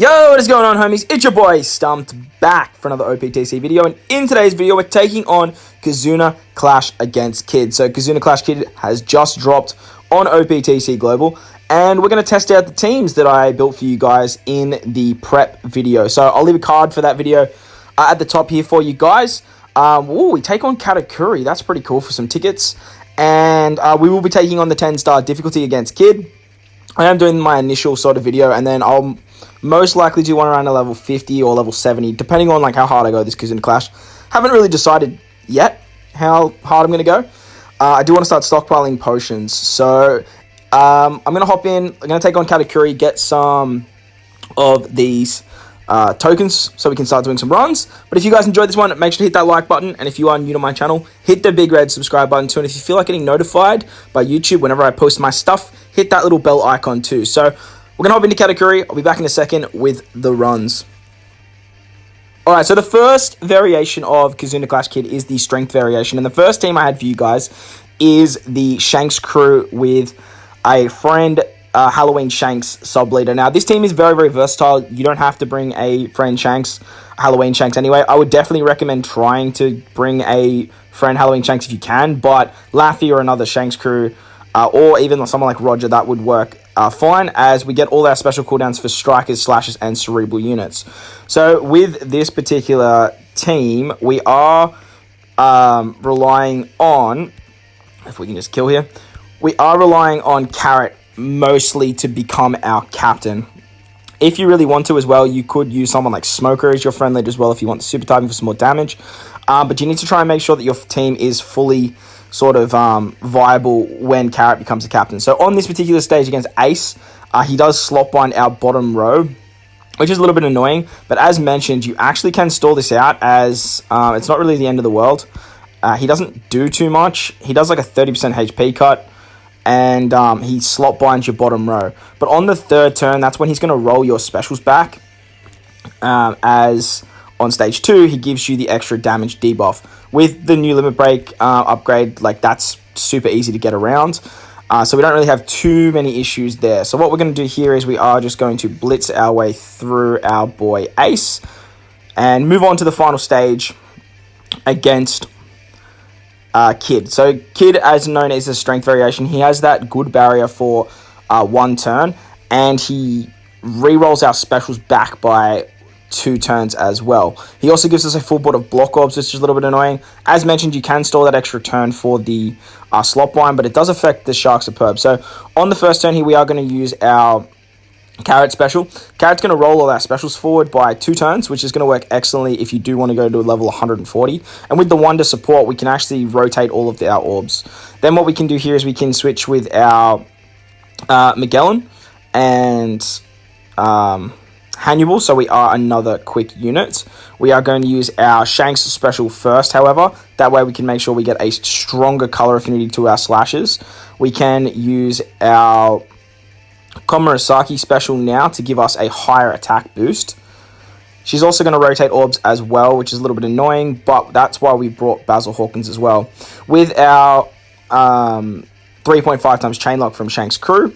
Yo, what is going on, homies? It's your boy, Stumped, back for another OPTC video. And in today's video, we're taking on Kizuna Clash against Kid. So, Kizuna Clash Kid has just dropped on OPTC Global. And we're going to test out the teams that I built for you guys in the prep video. So, I'll leave a card for that video at the top here for you guys. We take on Katakuri. That's pretty cool for some tickets. And we will be taking on the 10-star difficulty against Kid. I am doing my initial sort of video, and then I'll most likely do one around a level 50 or level 70, depending on like how hard I go this Kizuna Clash. Haven't really decided yet how hard I'm going to go. I do want to start stockpiling potions, so I'm going to hop in. I'm going to take on Katakuri, get some of these tokens so we can start doing some runs. But if you guys enjoyed this one, make sure to hit that like button, and if you are new to my channel, hit the big red subscribe button too. And if you feel like getting notified by YouTube whenever I post my stuff, hit that little bell icon too. So we're gonna hop into Katakuri. I'll be back in a second with the runs. Alright, so the first variation of Kizuna Clash Kid is the strength variation, and the first team I had for you guys is the Shanks Crew with a friend Halloween Shanks sub-leader. Now, this team is very, very versatile. You don't have to bring a friend Shanks, Halloween Shanks anyway. I would definitely recommend trying to bring a friend Halloween Shanks if you can, but Laffy or another Shanks Crew, or even someone like Roger, that would work fine, as we get all our special cooldowns for strikers, slashers, and cerebral units. So, with this particular team, we are relying on, if we can just kill here, we are relying on Carrot mostly to become our captain. If you really want to as well, you could use someone like Smoker as your friend lead as well if you want the super typing for some more damage. But you need to try and make sure that your team is fully sort of viable when Carrot becomes a captain. So on this particular stage against Ace, he does slot bind our bottom row, which is a little bit annoying. But as mentioned, you actually can stall this out, as it's not really the end of the world. He doesn't do too much. He does like a 30% HP cut, and he slot binds your bottom row. But on the third turn, that's when he's going to roll your specials back, as on stage 2, he gives you the extra damage debuff. With the new limit break upgrade, like, that's super easy to get around. So we don't really have too many issues there. So what we're going to do here is we are just going to blitz our way through our boy Ace and move on to the final stage against Kid. So Kid, as known as a strength variation, he has that good barrier for one turn, and he re-rolls our specials back by 2 turns as well. He also gives us a full board of block orbs, which is a little bit annoying. As mentioned, you can store that extra turn for the slot bind, but it does affect the Shark Superb. So on the first turn here, we are going to use our Carrot special. Carrot's going to roll all our specials forward by 2 turns, which is going to work excellently if you do want to go to a level 140. And with the Wonder support, we can actually rotate all of our orbs. Then what we can do here is we can switch with our Magellan and Hannibal, so we are another quick unit. We are going to use our Shanks special first, however. That way we can make sure we get a stronger color affinity to our slashes. We can use our Komurasaki special now to give us a higher attack boost. She's also going to rotate orbs as well, which is a little bit annoying, but that's why we brought Basil Hawkins as well. With our 3.5 times chain lock from Shanks Crew,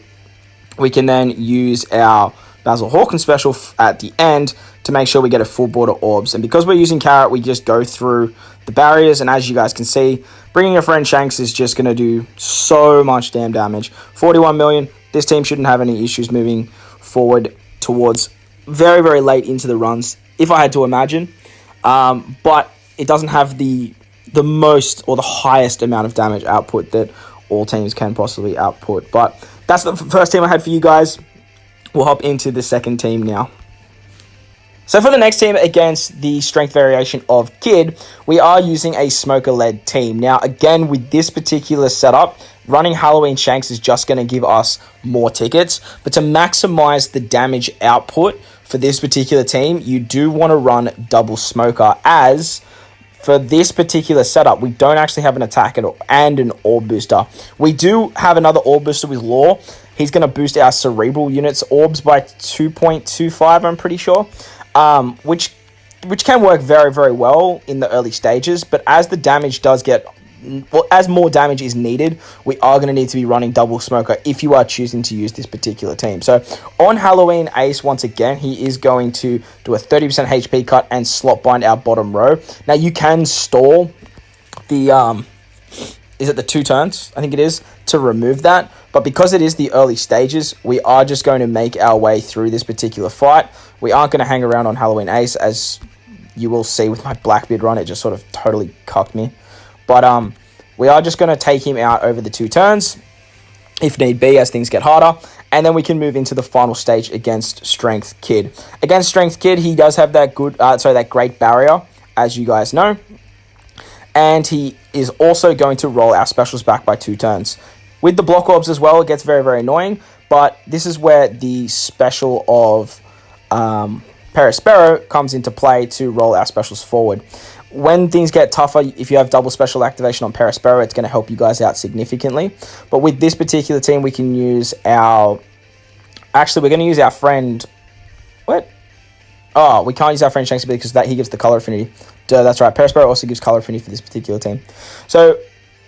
we can then use our Basil Hawkins special at the end to make sure we get a full board of orbs. And because we're using Carrot, we just go through the barriers, and as you guys can see, bringing a friend Shanks is just going to do so much damn damage. 41 million. This team shouldn't have any issues moving forward towards very, very late into the runs, if I had to imagine. But it doesn't have the most or the highest amount of damage output that all teams can possibly output. But that's the first team I had for you guys. We'll hop into the second team now. So for the next team against the strength variation of Kid, we are using a Smoker-led team. Now, again, with this particular setup, running Halloween Shanks is just going to give us more tickets. But to maximize the damage output for this particular team, you do want to run double Smoker, as for this particular setup, we don't actually have an attack and an orb booster. We do have another orb booster with Law. He's going to boost our cerebral units orbs by 2.25, I'm pretty sure. Which can work very, very well in the early stages, but as the damage does get as more damage is needed, we are going to need to be running double smoker if you are choosing to use this particular team. So on Halloween Ace, once again, he is going to do a 30% HP cut and slot bind our bottom row. Now you can stall the is it the 2 turns, I think it is, to remove that. But because it is the early stages, we are just going to make our way through this particular fight. We aren't going to hang around on Halloween Ace, as you will see with my BlackBeard run. It just sort of totally cucked me. But we are just going to take him out over the 2 turns, if need be, as things get harder. And then we can move into the final stage against Strength Kid. Against Strength Kid, he does have that that great barrier, as you guys know. And he is also going to roll our specials back by 2 turns. With the block orbs as well, it gets very, very annoying. But this is where the special of Perispero comes into play to roll our specials forward. When things get tougher, if you have double special activation on Perispero, it's going to help you guys out significantly. But with this particular team, we can use our... Actually, we're going to use our friend... What? Oh, we can't use our friend Shanks because he gives the color affinity. Duh, that's right. Perispero also gives color affinity for this particular team. So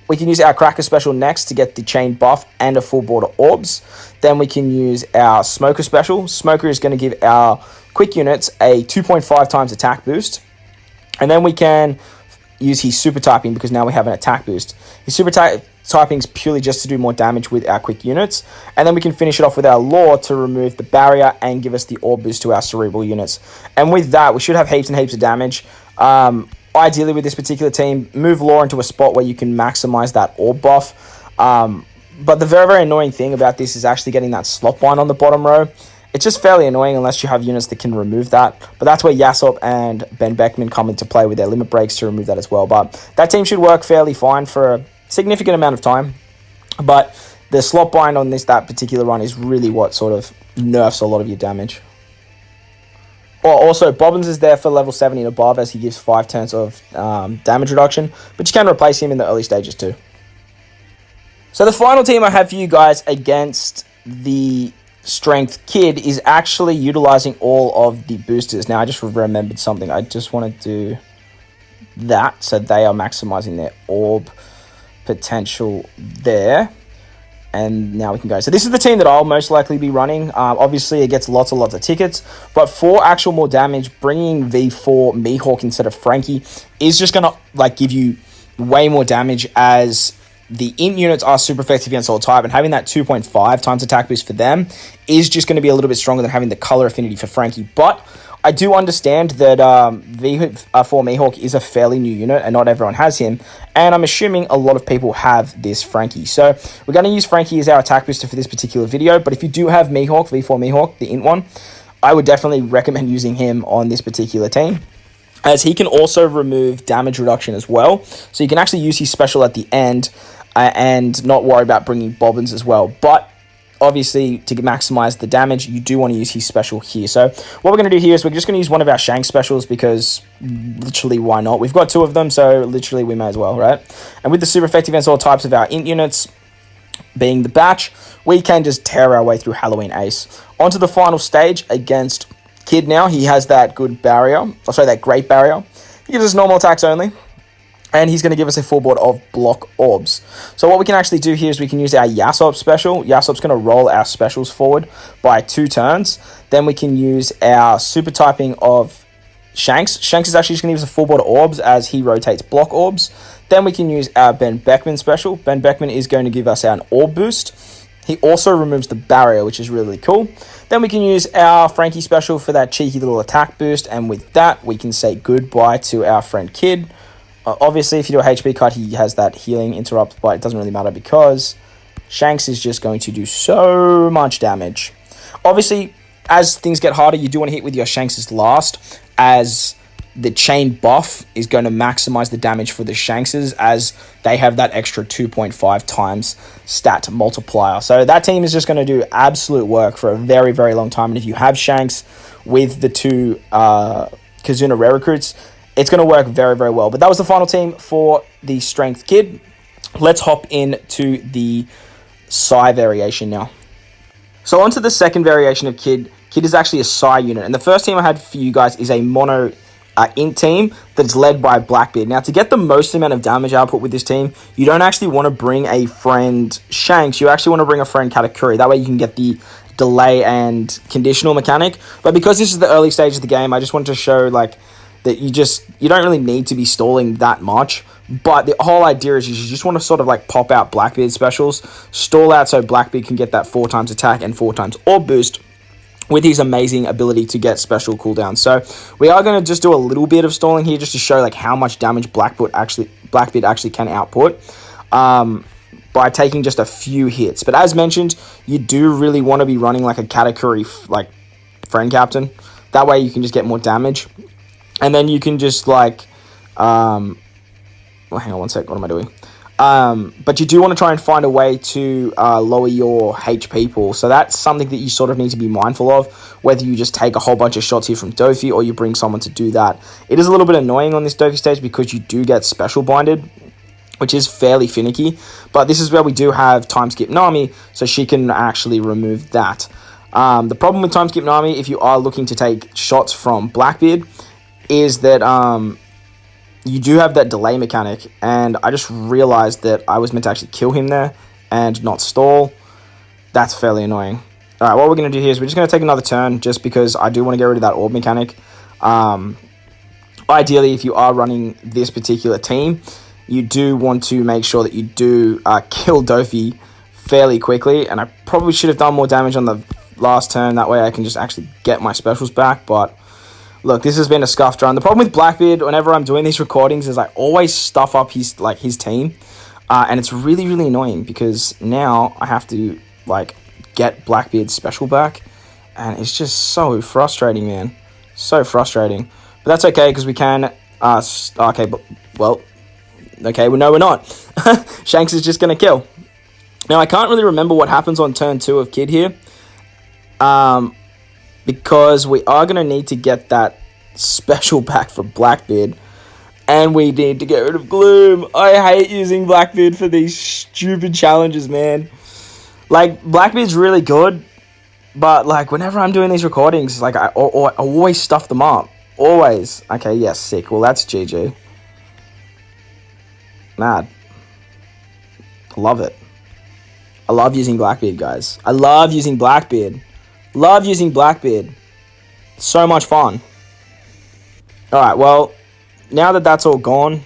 we can use our Cracker special next to get the chain buff and a full board of orbs. Then we can use our Smoker special. Smoker is going to give our quick units a 2.5 times attack boost. And then we can use his super typing because now we have an attack boost. His super typing is purely just to do more damage with our quick units. And then we can finish it off with our Law to remove the barrier and give us the orb boost to our cerebral units. And with that, we should have heaps and heaps of damage. Ideally, with this particular team, move Law into a spot where you can maximize that orb buff. But the very, very annoying thing about this is actually getting that slot bind on the bottom row. It's just fairly annoying unless you have units that can remove that. But that's where Yasop and Ben Beckman come into play with their limit breaks to remove that as well. But that team should work fairly fine for a significant amount of time. But the slot bind on that particular run is really what sort of nerfs a lot of your damage. Also, Bobbins is there for level 70 and above as he gives 5 turns of damage reduction. But you can replace him in the early stages too. So the final team I have for you guys against the Strength Kid is actually utilizing all of the boosters. Now, I just remembered something. I just want to do that. So they are maximizing their orb potential there. And now we can go. So this is the team that I'll most likely be running. Obviously, it gets lots and lots of tickets. But for actual more damage, bringing V4 Mihawk instead of Frankie is just going to give you way more damage, as the int units are super effective against all type, and having that 2.5 times attack boost for them is just going to be a little bit stronger than having the color affinity for Frankie. But I do understand that V4 Mihawk is a fairly new unit and not everyone has him, and I'm assuming a lot of people have this Frankie. So we're going to use Frankie as our attack booster for this particular video, but if you do have Mihawk, V4 Mihawk, the int one, I would definitely recommend using him on this particular team, as he can also remove damage reduction as well. So you can actually use his special at the end and not worry about bringing Bobbins as well. But obviously, to maximize the damage, you do want to use his special here. So what we're going to do here is we're just going to use one of our Shanks specials, because literally, why not? We've got 2 of them, so literally we may as well, right? And with the super effective against all types of our int units, being the batch, we can just tear our way through Halloween Ace. Onto the final stage against Kid now. He has that good barrier, that great barrier. He gives us normal attacks only. And he's going to give us a full board of block orbs. So what we can actually do here is we can use our Yasop special. Yasop's going to roll our specials forward by 2 turns. Then we can use our super typing of Shanks. Shanks is actually just going to give us a full board of orbs as he rotates block orbs. Then we can use our Ben Beckman special. Ben Beckman is going to give us an orb boost. He also removes the barrier, which is really cool. Then we can use our Frankie special for that cheeky little attack boost. And with that, we can say goodbye to our friend Kid. Obviously, if you do a HP cut, he has that healing interrupt, but it doesn't really matter because Shanks is just going to do so much damage. Obviously, as things get harder, you do want to hit with your Shanks last, as the chain buff is going to maximize the damage for the Shankses, as they have that extra 2.5 times stat multiplier. So that team is just going to do absolute work for a very, very long time. And if you have Shanks with the 2 Kizuna rare recruits, it's going to work very, very well. But that was the final team for the Strength Kid. Let's hop into the Psi variation now. So onto the second variation of Kid. Kid is actually a Psi unit. And the first team I had for you guys is a mono int team that's led by BlackBeard. Now, to get the most amount of damage output with this team, you don't actually want to bring a friend Shanks. You actually want to bring a friend Katakuri. That way you can get the delay and conditional mechanic. But because this is the early stage of the game, I just wanted to show like that you don't really need to be stalling that much. But the whole idea is you just want to sort of like pop out BlackBeard specials, stall out so BlackBeard can get that 4 times attack and 4 times orb boost with his amazing ability to get special cooldowns. So we are going to just do a little bit of stalling here just to show like how much damage BlackBeard actually can output by taking just a few hits. But as mentioned, you do really want to be running like a Katakuri like friend captain. That way you can just get more damage. And then you can just like hang on one sec, what am I doing? But you do want to try and find a way to lower your HP pool. So that's something that you sort of need to be mindful of, whether you just take a whole bunch of shots here from Dofi or you bring someone to do that. It is a little bit annoying on this Dofi stage because you do get special binded, which is fairly finicky. But this is where we do have time skip Nami, so she can actually remove that. The problem with time skip Nami, if you are looking to take shots from BlackBeard, is that you do have that delay mechanic, and I just realized that I was meant to actually kill him there and not stall. That's fairly annoying. Alright, what we're going to do here is we're just going to take another turn just because I do want to get rid of that orb mechanic. Ideally, if you are running this particular team, you do want to make sure that you do kill Dofi fairly quickly, and I probably should have done more damage on the last turn. That way I can just actually get my specials back, but look, this has been a scuffed run. The problem with BlackBeard, whenever I'm doing these recordings, is I always stuff up his team. And it's really, really annoying because now I have to, like, get BlackBeard's special back. And it's just so frustrating, man. So frustrating. But that's okay, because we can... okay, but... Well... Okay, well, no, we're not. Shanks is just going to kill. Now, I can't really remember what happens on turn 2 of Kid here. Because we are going to need to get that special back for BlackBeard. And we need to get rid of Gloom. I hate using BlackBeard for these stupid challenges, man. Like, BlackBeard's really good. But, like, whenever I'm doing these recordings, like, I always stuff them up. Always. Okay, yes, sick. Well, that's GG. Mad. I love it. I love using BlackBeard, guys. I love using BlackBeard. Love using BlackBeard. So much fun. Alright, well, now that that's all gone,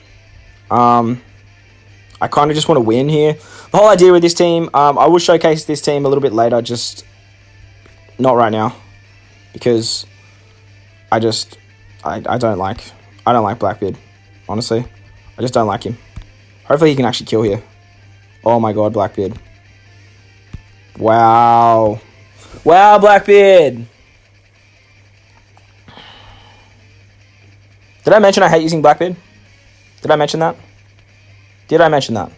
I kind of just want to win here. The whole idea with this team, I will showcase this team a little bit later, just not right now. Because I don't like BlackBeard, honestly. I just don't like him. Hopefully he can actually kill here. Oh my god, BlackBeard. Wow. Wow, BlackBeard! Did I mention I hate using BlackBeard? Did I mention that? Did I mention that?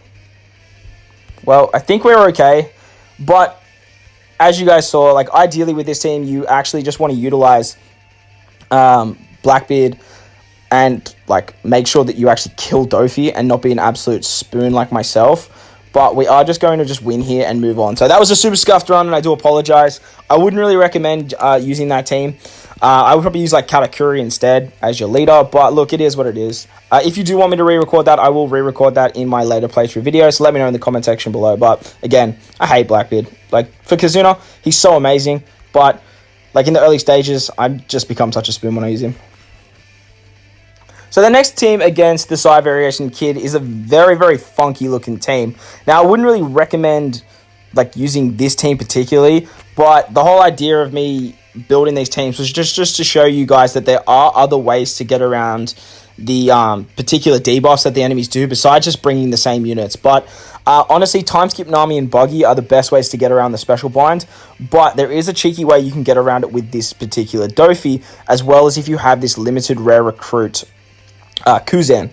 Well, I think we're okay. But, as you guys saw, like, ideally with this team, you actually just want to utilize BlackBeard and, like, make sure that you actually kill Dofi and not be an absolute spoon like myself. But we are just going to just win here and move on. So that was a super scuffed run, and I do apologize. I wouldn't really recommend using that team. I would probably use like Katakuri instead as your leader. But look, it is what it is. If you do want me to re-record that, I will re-record that in my later playthrough video. So let me know in the comment section below. But again, I hate BlackBeard. Like for Kizuna, he's so amazing. But like in the early stages, I've just become such a spoon when I use him. So the next team against the Side Variation Kid is a very, very funky looking team. Now, I wouldn't really recommend like using this team particularly, but the whole idea of me building these teams was just to show you guys that there are other ways to get around the particular debuffs that the enemies do besides just bringing the same units. But honestly, Time Skip Nami and Buggy are the best ways to get around the special bind, but there is a cheeky way you can get around it with this particular Dofi, as well as if you have this limited rare recruit Kuzan.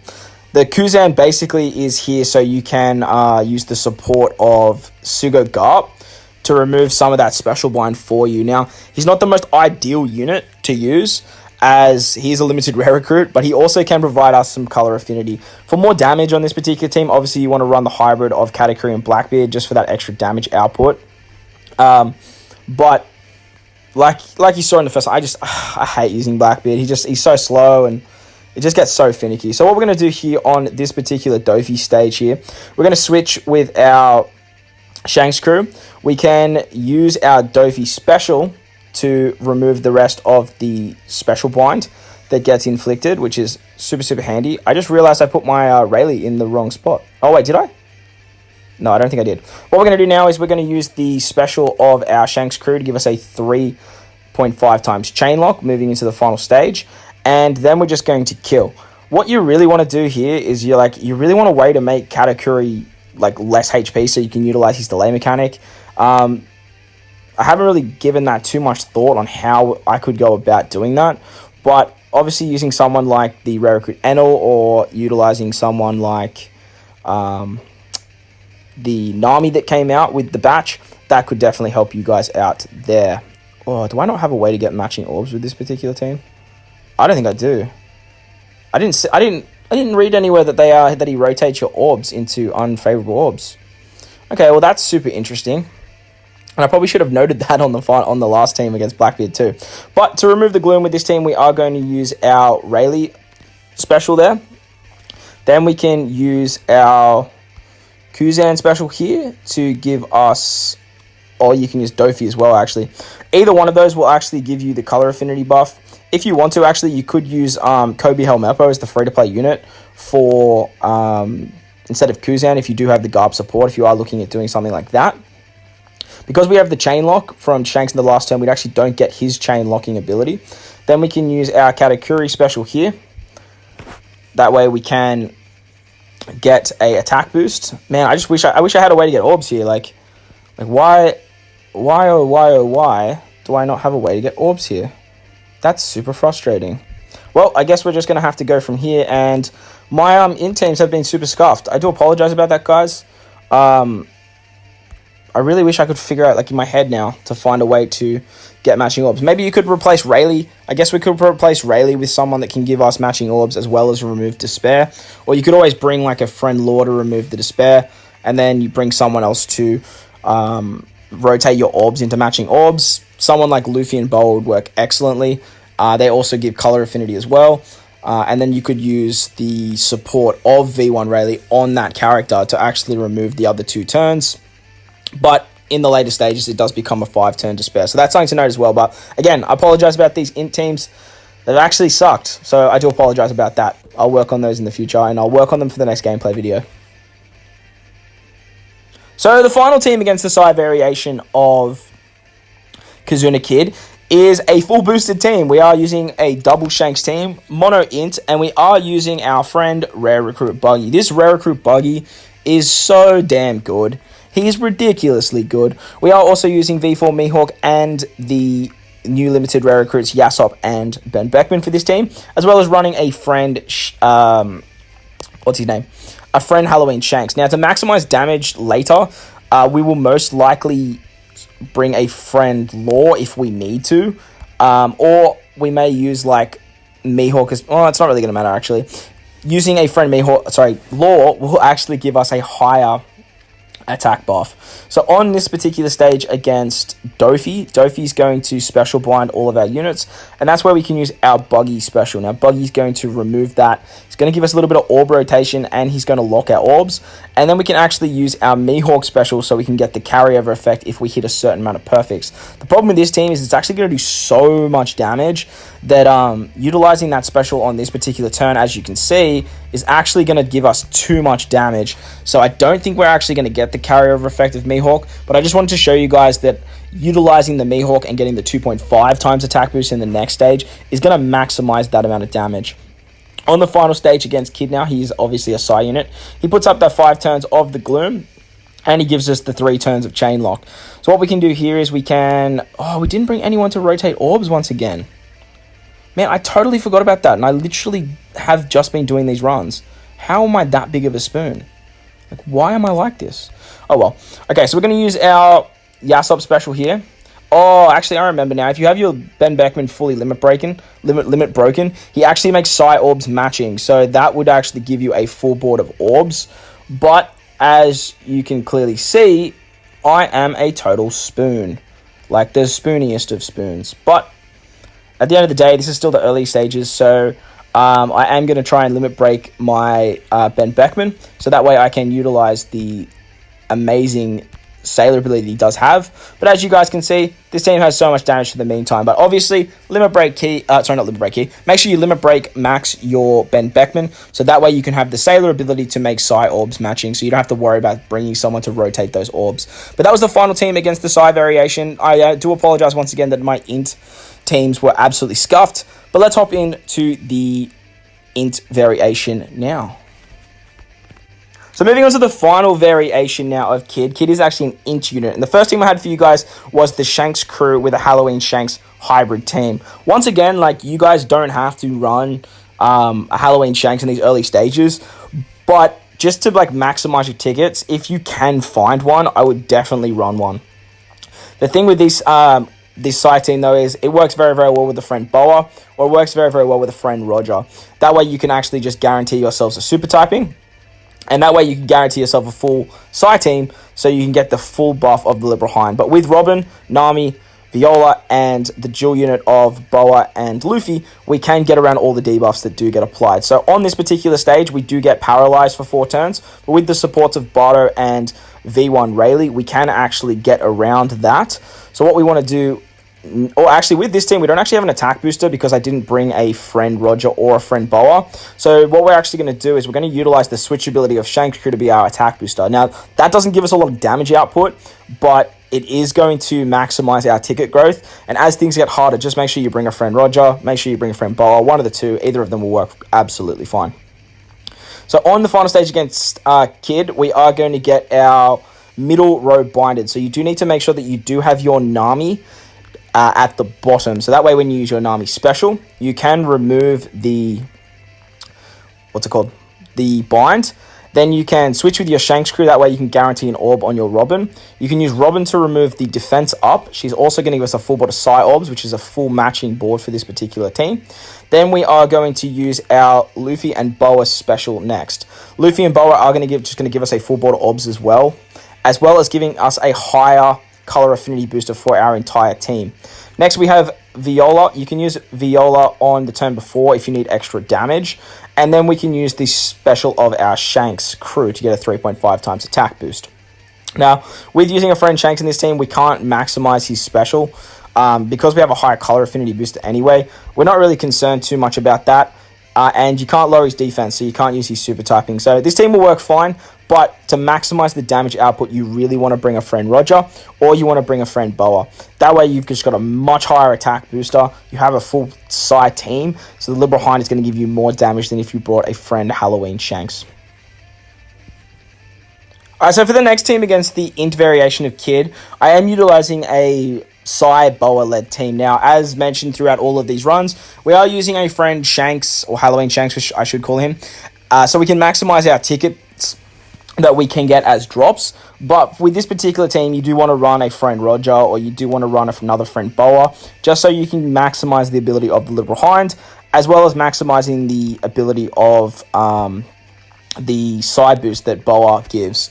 The Kuzan basically is here so you can use the support of Sugo Garp to remove some of that special bind for you. Now, he's not the most ideal unit to use as he's a limited rare recruit, but he also can provide us some color affinity. For more damage on this particular team, obviously you want to run the hybrid of Katakuri and BlackBeard just for that extra damage output. But like you saw in the first, I hate using BlackBeard. He's so slow and It just gets so finicky. So what we're going to do here on this particular Dofi stage here, we're going to switch with our Shanks Crew. We can use our Dofi special to remove the rest of the special blind that gets inflicted, which is super, super handy. I just realized I put my Rayleigh in the wrong spot. Oh, wait, did I? No, I don't think I did. What we're going to do now is we're going to use the special of our Shanks Crew to give us a 3.5 times chain lock, moving into the final stage. And then we're just going to kill. What you really want to do here is you really want a way to make Katakuri like less HP so you can utilize his delay mechanic. I haven't really given that too much thought on how I could go about doing that. But obviously using someone like the rare recruit Enel or utilizing someone like the Nami that came out with the batch, that could definitely help you guys out there. Oh, do I not have a way to get matching orbs with this particular team? I don't think I do. I didn't read anywhere that that he rotates your orbs into unfavorable orbs. Okay, well that's super interesting. And I probably should have noted that on the last team against BlackBeard too. But to remove the gloom with this team, we are going to use our Rayleigh special there. Then we can use our Kuzan special here to give us, or you can use Dofi as well actually. Either one of those will actually give you the color affinity buff. If you want to, actually, you could use Kobe Helmeppo as the free-to-play unit for instead of Kuzan if you do have the Garb support, if you are looking at doing something like that. Because we have the chain lock from Shanks in the last turn, we actually don't get his chain locking ability. Then we can use our Katakuri special here. That way we can get a attack boost. Man, I wish I had a way to get orbs here. Like why do I not have a way to get orbs here? That's super frustrating. Well, I guess we're just going to have to go from here, and my int teams have been super scuffed. I do apologize about that, guys. I really wish I could figure out, like, in my head now to find a way to get matching orbs. Maybe you could replace Rayleigh. I guess we could replace Rayleigh with someone that can give us matching orbs as well as remove Despair. Or you could always bring, like, a friend Law to remove the Despair, and then you bring someone else to rotate your orbs into matching orbs. Someone like Luffy and Bow would work excellently. They also give color affinity as well. And then you could use the support of V1 Rayleigh on that character to actually remove the other 2 turns. But in the later stages, it does become a 5-turn Despair. So that's something to note as well. But again, I apologize about these int teams that actually sucked. So I do apologize about that. I'll work on those in the future, and I'll work on them for the next gameplay video. So the final team against the side variation of Kizuna Kid is a full boosted team. We are using a double Shanks team, mono int, and we are using our friend Rare Recruit Buggy. This Rare Recruit Buggy is so damn good. He's ridiculously good. We are also using V4 Mihawk and the new limited rare recruits Yasop and Ben Beckman for this team, as well as running a friend, what's his name? A friend Halloween Shanks. Now, to maximize damage later, we will most likely bring a friend Law if we need to, or we may use like Mihawk as, oh, it's not really going to matter actually. Using a friend Law will actually give us a higher attack buff. So on this particular stage against Dofi's going to special blind all of our units, and that's where we can use our Buggy special. Now Buggy's going to remove that. He's going to give us a little bit of orb rotation, and he's going to lock our orbs, and then we can actually use our Mihawk special so we can get the carryover effect if we hit a certain amount of perfects. The problem with this team is it's actually going to do so much damage that utilizing that special on this particular turn, as you can see, is actually going to give us too much damage. So I don't think we're actually going to get the carryover effect of Mihawk, but I just wanted to show you guys that utilizing the Mihawk and getting the 2.5 times attack boost in the next stage is going to maximize that amount of damage. On the final stage against Kid now, he's obviously a Psy unit. He puts up that 5 turns of the Gloom, and he gives us the 3 turns of Chain Lock. So what we can do here is we can... Oh, we didn't bring anyone to rotate orbs once again. Man, I totally forgot about that, and I literally have just been doing these runs. How am I that big of a spoon? Like, why am I like this? Oh, well. Okay, so we're going to use our Yasop special here. Oh, actually, I remember now. If you have your Ben Beckman fully limit broken, he actually makes Psy orbs matching. So that would actually give you a full board of orbs. But as you can clearly see, I am a total spoon. Like, the spooniest of spoons. But at the end of the day, this is still the early stages. So I am going to try and limit break my Ben Beckman, so that way I can utilize the amazing Sailor ability he does have. But as you guys can see, this team has so much damage for the meantime. But obviously, limit break key, sorry, not limit break key. Make sure you limit break max your Ben Beckman, so that way you can have the Sailor ability to make Psy orbs matching, so you don't have to worry about bringing someone to rotate those orbs. But that was the final team against the Psy variation. I do apologize once again that my int teams were absolutely scuffed. But let's hop into the int variation now. So moving on to the final variation now of Kid. Kid is actually an int unit. And the first team I had for you guys was the Shanks Crew with a Halloween Shanks hybrid team. Once again, like, you guys don't have to run a Halloween Shanks in these early stages. But just to like maximize your tickets, if you can find one, I would definitely run one. The thing with this side team though is it works very, very well with a friend Boa, or it works very, very well with a friend Roger. That way you can actually just guarantee yourselves a super typing. And that way you can guarantee yourself a full side team, so you can get the full buff of the Liberal Hind. But with Robin, Nami, Viola, and the dual unit of Boa and Luffy, we can get around all the debuffs that do get applied. So on this particular stage, we do get paralyzed for 4 turns. But with the supports of Bardo and V1 Rayleigh, we can actually get around that. So what we want to do... Or actually, with this team, we don't actually have an attack booster because I didn't bring a friend Roger or a friend Boa. So what we're actually going to do is we're going to utilize the switch ability of Shanks Crew to be our attack booster. Now, that doesn't give us a lot of damage output, but it is going to maximize our ticket growth. And as things get harder, just make sure you bring a friend Roger, make sure you bring a friend Boa, one of the two, either of them will work absolutely fine. So on the final stage against Kid, we are going to get our middle row binded. So you do need to make sure that you do have your Nami at the bottom, so that way when you use your Nami special, you can remove the the bind. Then you can switch with your Shanks Crew, that way you can guarantee an orb on your Robin. You can use Robin to remove the defense up. She's also going to give us a full board of Psy orbs, which is a full matching board for this particular team. Then we are going to use our Luffy and Boa special next. Luffy and Boa are going to give us a full board of orbs as well as giving us a higher color affinity booster for our entire team. Next we have Viola. You can use Viola on the turn before if you need extra damage, and then we can use the special of our Shanks Crew to get a 3.5 times attack boost. Now with using a friend Shanks in this team, we can't maximize his special because we have a higher color affinity booster anyway. We're not really concerned too much about that, and you can't lower his defense, so you can't use his super typing. So this team will work fine. But to maximize the damage output, you really want to bring a friend Roger, or you want to bring a friend Boa. That way you've just got a much higher attack booster. You have a full side team, so the Liberal Hind is going to give you more damage than if you brought a friend Halloween Shanks. Alright, so for the next team against the int variation of Kid, I am utilizing a Psy Boa led team. Now, as mentioned throughout all of these runs, we are using a friend Shanks, or Halloween Shanks, which I should call him, so we can maximize our tickets that we can get as drops. But with this particular team, you do want to run a friend Roger, or you do want to run another friend Boa, just so you can maximize the ability of the Liberal Hind, as well as maximizing the ability of the side boost that Boa gives.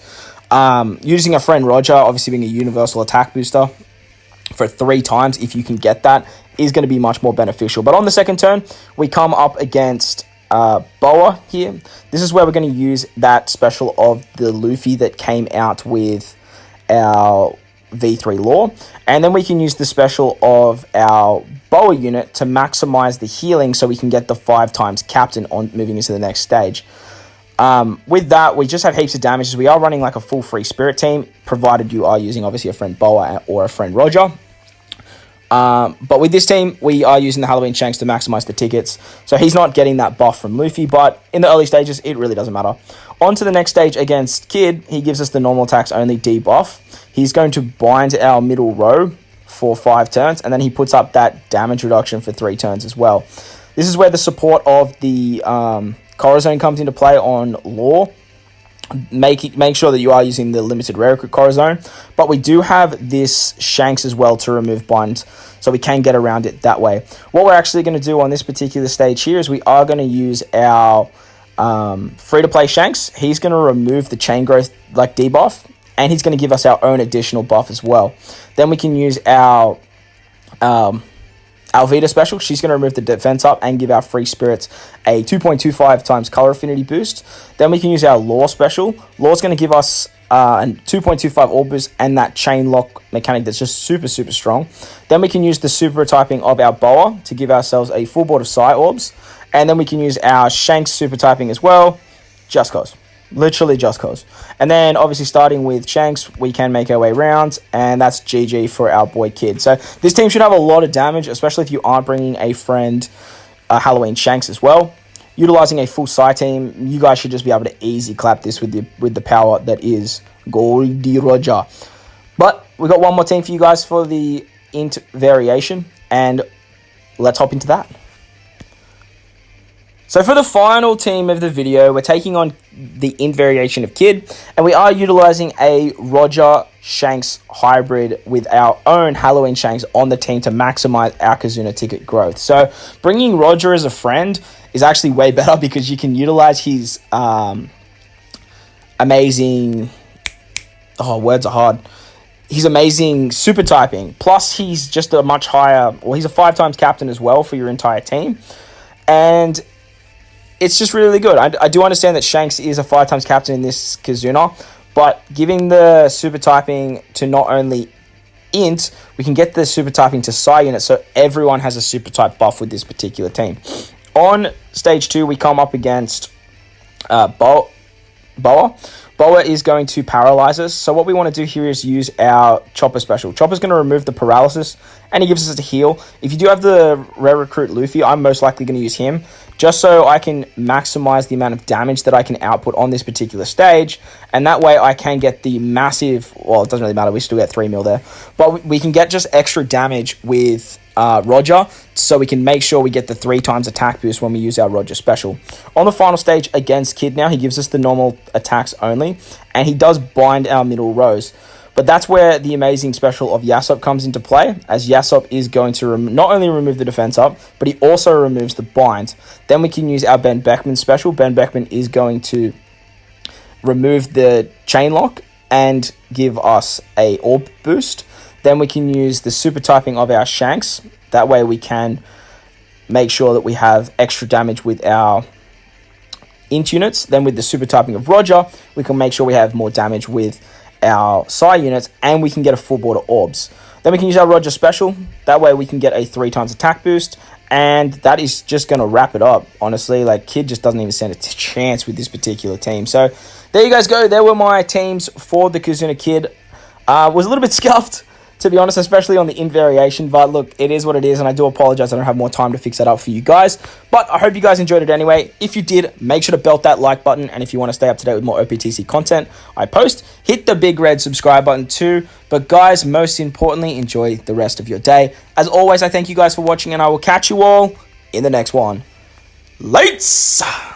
Using a friend Roger, obviously being a universal attack booster for 3 times, if you can get that, is going to be much more beneficial. But on the second turn, we come up against Boa here. This is where we're going to use that special of the Luffy that came out with our V3 lore, and then we can use the special of our Boa unit to maximize the healing, so we can get the 5 times captain on moving into the next stage. With that, we just have heaps of damage, as we are running like a full free spirit team, provided you are using obviously a friend Boa or a friend Roger. But with this team, we are using the Halloween Shanks to maximize the tickets. So he's not getting that buff from Luffy, but in the early stages, it really doesn't matter. On to the next stage against Kid, he gives us the normal attacks only debuff. He's going to bind our middle row for 5 turns, and then he puts up that damage reduction for 3 turns as well. This is where the support of the Corazon comes into play on lore. Make sure that you are using the limited rare Corazon, but we do have this Shanks as well to remove bind, so we can get around it that way. What we're actually going to do on this particular stage here is we are going to use our free-to-play Shanks. He's going to remove the chain growth like debuff, and he's going to give us our own additional buff as well. Then we can use our Alvita special, she's going to remove the defense up and give our free spirits a 2.25 times color affinity boost. Then we can use our Law special. Law's going to give us a 2.25 orb boost and that chain lock mechanic that's just super, super strong. Then we can use the super typing of our Boa to give ourselves a full board of Psi orbs. And then we can use our Shanks super typing as well, just cause. Literally just cause. And then obviously starting with Shanks, we can make our way around, and that's GG for our boy Kid. So this team should have a lot of damage, especially if you aren't bringing a friend Halloween Shanks as well. Utilizing a full Psi team, you guys should just be able to easy clap this with the power that is Goldie Roger. But we got one more team for you guys for the int variation, and let's hop into that. So for the final team of the video, we're taking on the int variation of Kid, and we are utilizing a Roger Shanks hybrid with our own Halloween Shanks on the team to maximize our Kizuna ticket growth. So bringing Roger as a friend is actually way better because you can utilize his amazing... Oh, words are hard. He's amazing super typing. Plus, he's just a much higher... Well, he's a 5 times captain as well for your entire team. And it's just really good. I do understand that Shanks is a 5 times captain in this Kizuna, but giving the super typing to not only int, we can get the super typing to Psi unit, so everyone has a super type buff with this particular team. On stage 2, we come up against Boa. Boa is going to paralyze us, so what we want to do here is use our Chopper special. Chopper's going to remove the paralysis, and he gives us a heal. If you do have the rare recruit Luffy, I'm most likely going to use him, just so I can maximize the amount of damage that I can output on this particular stage, and that way I can get the massive... Well, it doesn't really matter, we still get 3 mil there, but we can get just extra damage with Roger, so we can make sure we get the 3 times attack boost when we use our Roger special. On the final stage against Kid now, he gives us the normal attacks only, and he does bind our middle rows. But that's where the amazing special of Yasop comes into play, as Yasop is going to not only remove the defense up, but he also removes the bind. Then we can use our Ben Beckman special. Ben Beckman is going to remove the chain lock and give us a orb boost. Then we can use the super typing of our Shanks. That way we can make sure that we have extra damage with our int units. Then with the super typing of Roger, we can make sure we have more damage with our Psi units, and we can get a full board of orbs. Then we can use our Roger special. That way we can get a 3 times attack boost, and that is just going to wrap it up. Honestly, like, Kid just doesn't even stand a chance with this particular team. So there you guys go. There were my teams for the Kizuna Kid. Was a little bit scuffed, to be honest, especially on the int variation, but look, it is what it is, and I do apologize I don't have more time to fix that up for you guys, but I hope you guys enjoyed it anyway. If you did, make sure to belt that like button, and if you want to stay up to date with more OPTC content I post, hit the big red subscribe button too. But guys, most importantly, enjoy the rest of your day. As always, I thank you guys for watching, and I will catch you all in the next one. Lates!